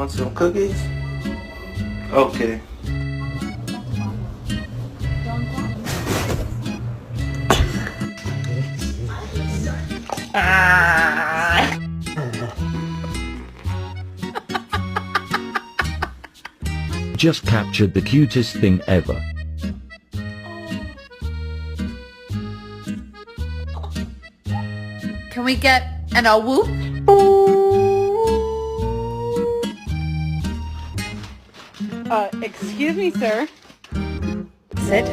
want some cookies? Okay. Just captured the cutest thing ever. Can we get an a whoop? Excuse me, sir. Sit.